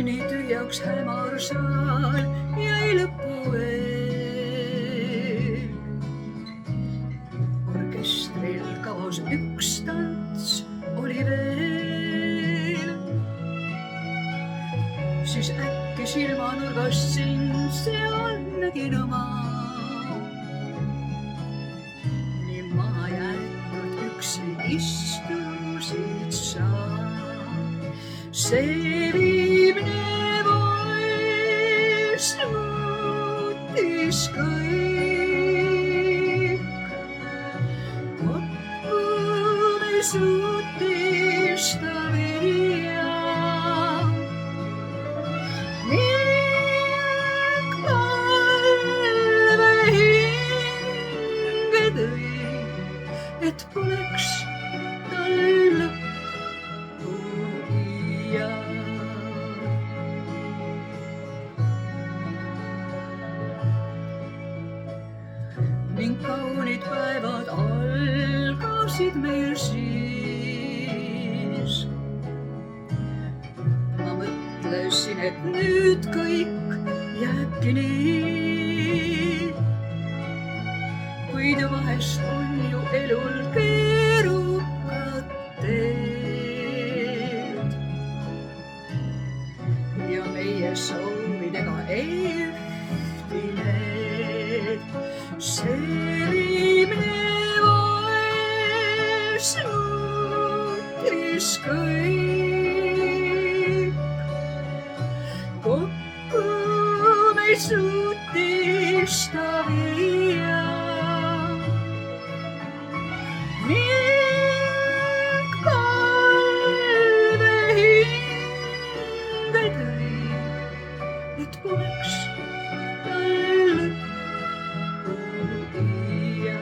nii tühjaks hämar saal jäi lõppu eel. Orkestril kavas üks tants oli veel. Siis äkki silmanurgast sind seal nägin oma. Nii maha jäetud üksi istusid sa. See viimne valss muutis kõik. Kokku me suutis ta viia. Ning palve hinge tõi, et poleks tal lõppu iia. Ning kaunid päevad algasid meil siis. Ma mõtlesin, et nüüd kõik jääbki nii. Kuid vahest on ju elul keerukad teed. Ja meie soovidega ei ühtine. See viimne valss muutis kõik. Kokku me suutis ta viia. Ning palve hinge tõi, et poleks tal lõppu iia.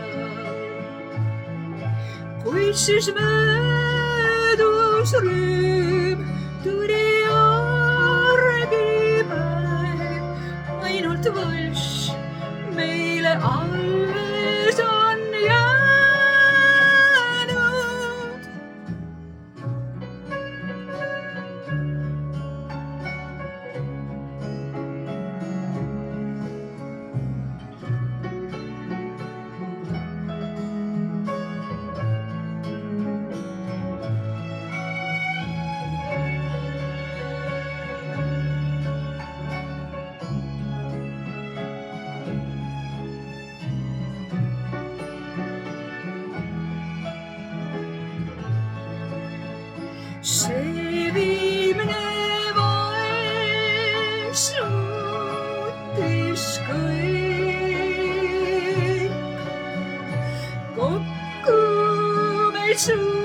Kuid siis möödus rõõm, tuli argipäev. Ainult valss meile alles on jäänud. See viimne valss muutis kõik. Kokku me suutis